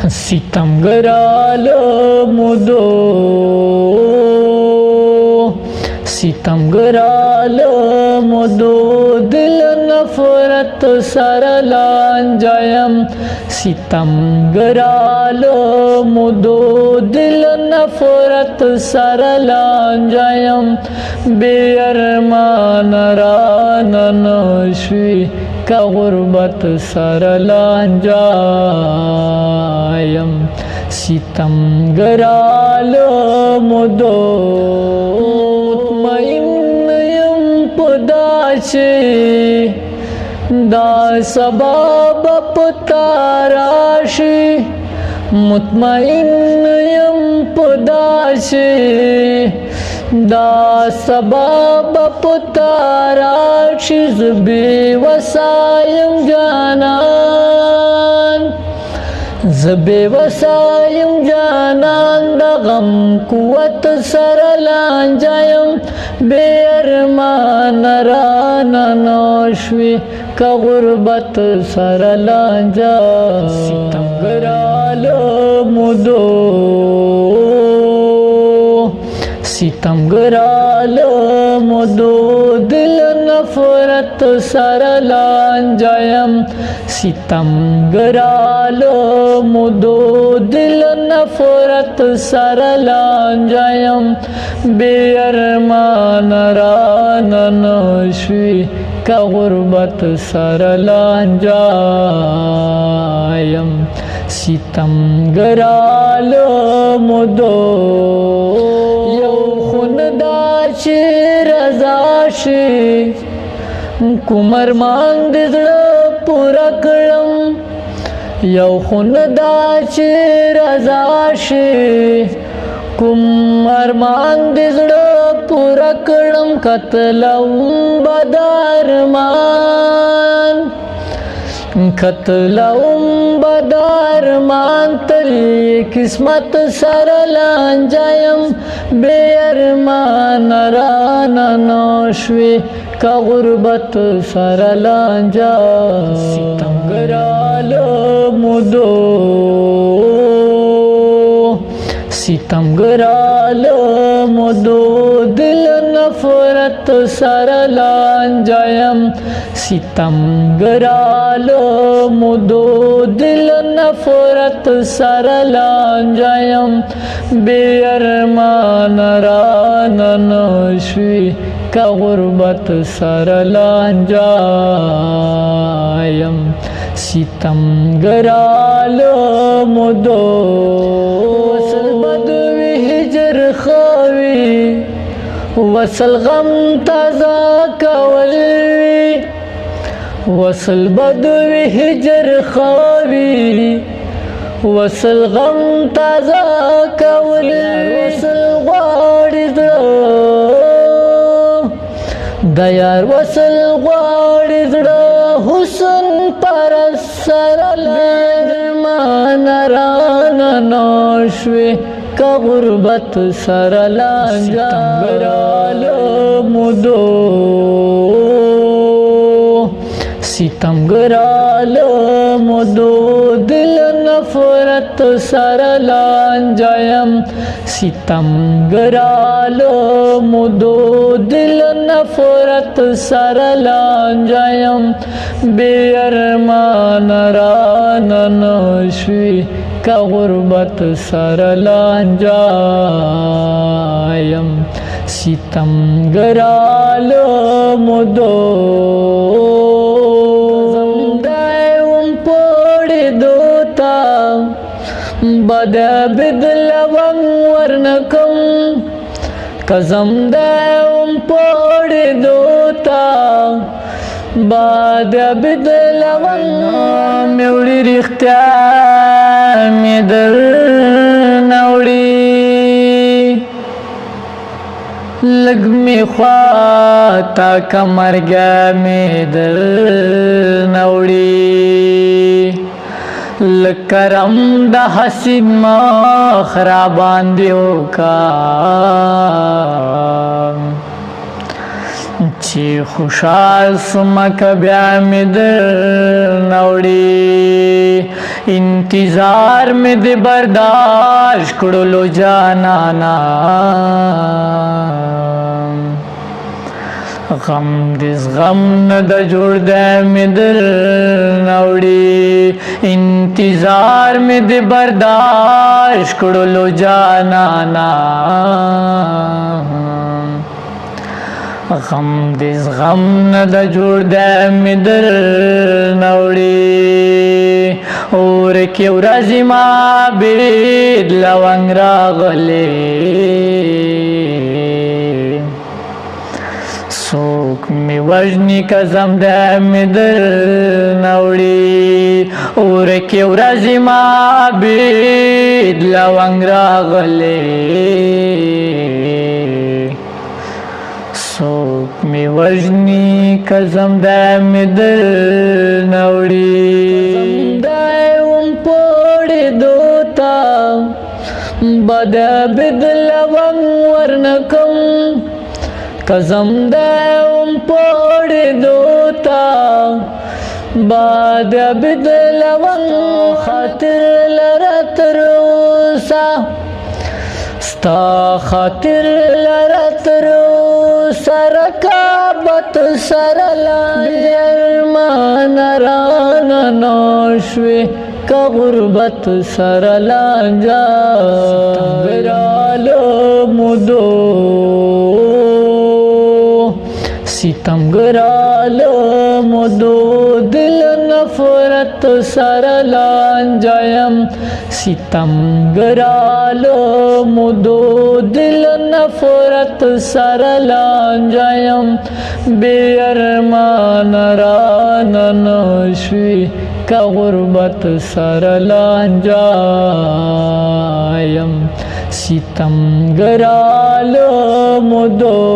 ستمګرال مودو ستمګرال مودو دل نفرت سره لانجایم ستمګرال مودو دل نفرت سره لانجایم بے ارمان رانن شوی کا غربت سره لانجایم ستمګرال مودو مطمئن یم پداچه دا سبب پتا راشي مطمئن یم پداچه دا سبب پتا راشي زبی وسایم جانان زبی وسایم جانان دا غم قوت سره لانجایم بے ارمان رانن شوی کا غربت سره لانجایم ستمګرال مودو ستمګرال مودو دل نفرت سره لانجایم ستمګرال مودو دل نفرت سره لانجایم بے ارمان رانن شوی کا غربت سره لانجایم ستمګرال مودو چې رضا شي کومر مان دې زړه پورا کړم یو خون دا چې رضا شي کومر مان دې زړه پورا کړم قتلم بدارمان قتلم بدارمان تلی قسمت سره لانجایم بے ارمان رانن شوی کا غربت سره لانجایم ستمګرال مودو ستمګرال مودو دل نفرت سره لانجایم ستمګرال مودو دل نفرت سره لانجایم بے ارمان رانن شوی کا غربت سره لانجایم ستمګرال مودو وصل بدوی هجر خوی وصل غم تازه کولوی وصل بدوی هجر خوی وصل غم تازه کولوی وصل غواړي زړه د یار وصل غواړي زړه حسن پر سره لارمان رانن شوی کا غربت سره لانجایم مودو ستمګرال مودو دل نفرت سره لانجایم ستمګرال مودو دل نفرت سره لانجایم بے ارمان رانن شوی کا غربت سره لانجایم ستمګرال مودو بد بدلوم ورنکم قسم دایم پوڑی دوتا بد بدلوم میوڑی رختیا می در نوڑی لگ می خواتا کمرگا می در نوڑی لکرم د حسین مخ را باندې وکا چې خوشحال سومه که بیا مې در نوړې انتظار مې د برداشت کړلو جانانا غم دې زغم نه د جوړ دی مې در نوړې انتظار مې د برداشت کړلو جانانا غم دې زغم نه د جوړ دی مې در نوړې اور کې ورځې ما بید لونګ راغلې څوک مې وژني قسم دی مې در نوړې اور کې ورځې ما بید لونګ راغلې څوک مې وژني قسم دی مې در نوړې دوتا بد بد لونګ ورنکم قسم دایم پوڑی دوتا بد بد لونګ خاطر لرت روسا ستا خاطر لرت روسا رکابت سرلان ارمان رانا نوشوی که غربت سرلانجا ستمگرالو مدو ستمگرالو مدو دل نفرت سرلانجایم ستمگرالو مدو دل نفرت سرلانجایم بی ارمان رانا نشوی که غربت سرلانجایم ستمگرالو مدو